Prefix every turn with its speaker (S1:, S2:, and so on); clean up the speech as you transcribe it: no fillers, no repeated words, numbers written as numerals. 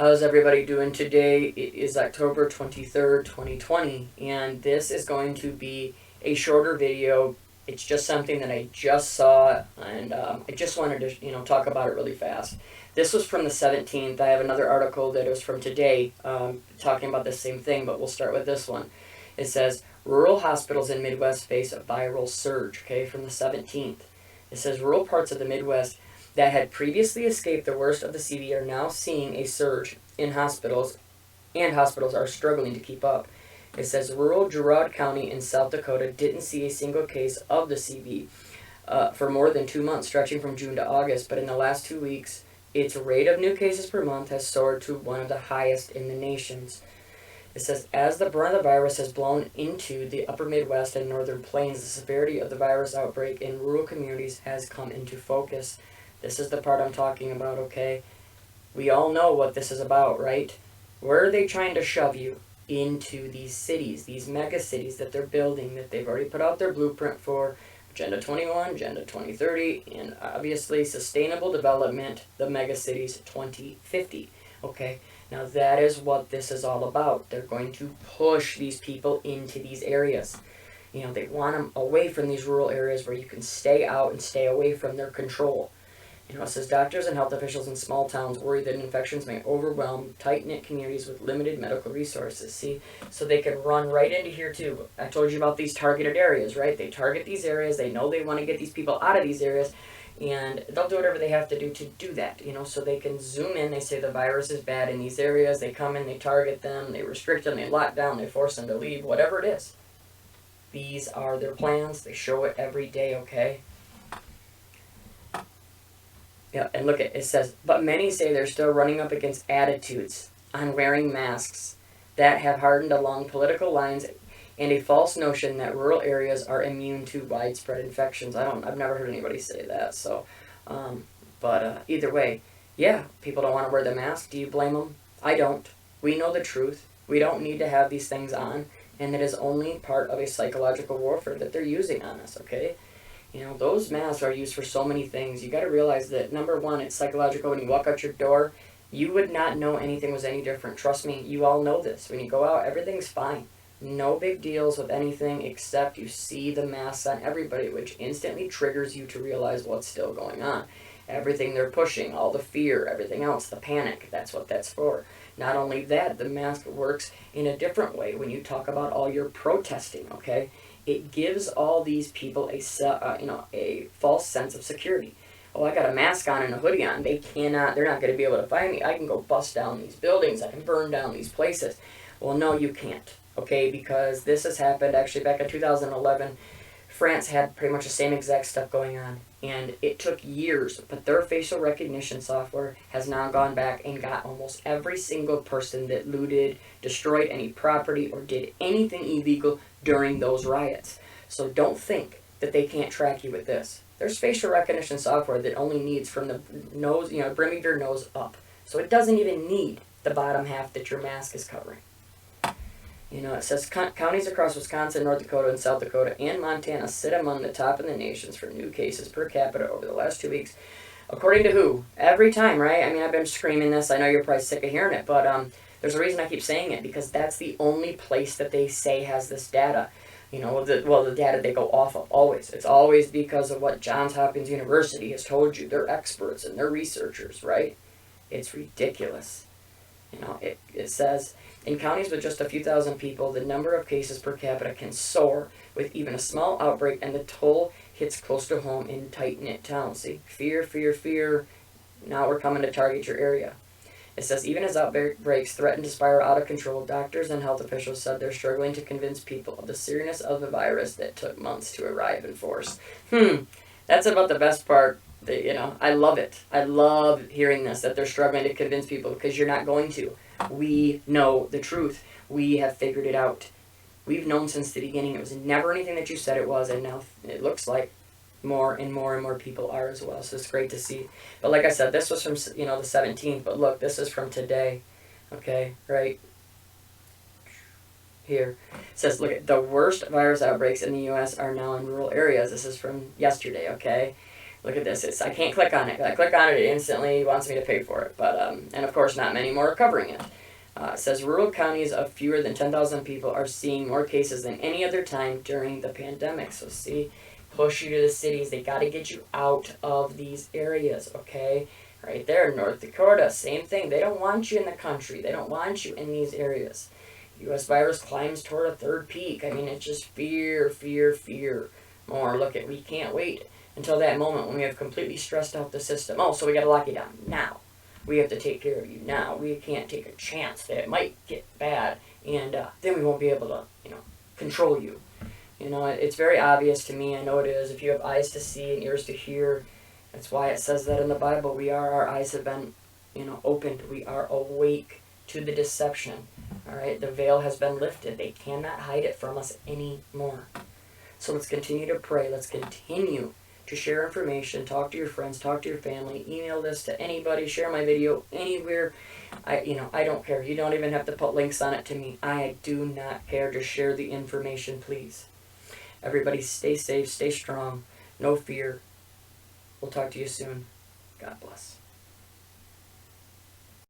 S1: How's everybody doing today? It is October 23rd, 2020, and this is going to be a shorter video. It's just something that I just saw, and I just wanted to, talk about it really fast. This was from the 17th. I have another article that was from today, talking about the same thing, but we'll start with this one. It says, rural hospitals in Midwest face a viral surge, okay, from the 17th. It says, rural parts of the Midwest that had previously escaped the worst of the CV are now seeing a surge in hospitals, and hospitals are struggling to keep up. It says rural Girard County in South Dakota didn't see a single case of the CV for more than 2 months, stretching from June to August, but in the last 2 weeks, its rate of new cases per month has soared to one of the highest in the nations. It says, as the brunt of the virus has blown into the upper Midwest and northern plains, the severity of the virus outbreak in rural communities has come into focus. This is the part I'm talking about, okay? We all know what this is about, right? Where are they trying to shove you? Into these cities, these mega cities that they're building, that they've already put out their blueprint for, Agenda 21, Agenda 2030, and obviously Sustainable Development, the mega cities 2050, okay? Now that is what this is all about. They're going to push these people into these areas. They want them away from these rural areas where you can stay out and stay away from their control. It says doctors and health officials in small towns worry that infections may overwhelm tight-knit communities with limited medical resources. See, so they can run right into here too. I told you about these targeted areas, right? They target these areas. They know they want to get these people out of these areas, and they'll do whatever they have to do that, so they can zoom in. They say the virus is bad in these areas. They come in, they target them, they restrict them, they lock down, they force them to leave, whatever it is. These are their plans. They show it every day, okay? Yeah, and look, it says, but many say they're still running up against attitudes on wearing masks that have hardened along political lines and a false notion that rural areas are immune to widespread infections. I've never heard anybody say that, so, but either way, yeah, people don't want to wear the mask. Do you blame them? I don't. We know the truth. We don't need to have these things on, and it is only part of a psychological warfare that they're using on us, okay? Those masks are used for so many things. You got to realize that, number one, it's psychological. When you walk out your door, you would not know anything was any different. Trust me, you all know this. When you go out, everything's fine. No big deals with anything except you see the masks on everybody, which instantly triggers you to realize what's still going on. Everything they're pushing, all the fear, everything else, the panic, that's what that's for. Not only that, the mask works in a different way when you talk about all your protesting, okay? It gives all these people a false sense of security. Oh, I got a mask on and a hoodie on. They're not going to be able to find me. I can go bust down these buildings. I can burn down these places. Well, no, you can't, okay? Because this has happened actually back in 2011. France had pretty much the same exact stuff going on, and it took years, but their facial recognition software has now gone back and got almost every single person that looted, destroyed any property, or did anything illegal during those riots. So don't think that they can't track you with this. There's facial recognition software that only needs from the nose, brim of your nose up. So it doesn't even need the bottom half that your mask is covering. It says counties across Wisconsin, North Dakota, and South Dakota, and Montana sit among the top in the nations for new cases per capita over the last 2 weeks. According to who? Every time, right? I've been screaming this. I know you're probably sick of hearing it, but there's a reason I keep saying it, because that's the only place that they say has this data. The data they go off of, always. It's always because of what Johns Hopkins University has told you. They're experts and they're researchers, right? It's ridiculous. It says, in counties with just a few thousand people, the number of cases per capita can soar with even a small outbreak, and the toll hits close to home in tight-knit towns. See, fear, fear, fear. Now we're coming to target your area. It says, even as outbreaks threaten to spiral out of control, doctors and health officials said they're struggling to convince people of the seriousness of the virus that took months to arrive in force. That's about the best part. I love it. I love hearing this, that they're struggling to convince people, because you're not going to. We know the truth. We have figured it out. We've known since the beginning. It was never anything that you said it was, and now it looks like more and more and more people are as well. So it's great to see. But like I said, this was from the 17th. But look, this is from today. Okay, right here. It says, look, at the worst virus outbreaks in the U.S. are now in rural areas. This is from yesterday. Okay. Look at this. I can't click on it. I click on it, it instantly wants me to pay for it. But and of course, not many more are covering it. It says rural counties of fewer than 10,000 people are seeing more cases than any other time during the pandemic. So see, push you to the cities. They got to get you out of these areas, okay? Right there, North Dakota, same thing. They don't want you in the country. They don't want you in these areas. U.S. virus climbs toward a third peak. I mean, it's just fear, fear, fear. More. Look at, we can't wait until that moment when we have completely stressed out the system. Oh, so we got to lock you down now. We have to take care of you now. We can't take a chance that it might get bad, and then we won't be able to, control you. It's very obvious to me. I know it is. If you have eyes to see and ears to hear, that's why it says that in the Bible. Our eyes have been, opened. We are awake to the deception. All right, the veil has been lifted. They cannot hide it from us anymore. So let's continue to pray. Let's continue to share information. Talk to your friends. Talk to your family. Email this to anybody. Share my video anywhere. I don't care. You don't even have to put links on it to me. I do not care. Just share the information, please. Everybody stay safe. Stay strong. No fear. We'll talk to you soon. God bless.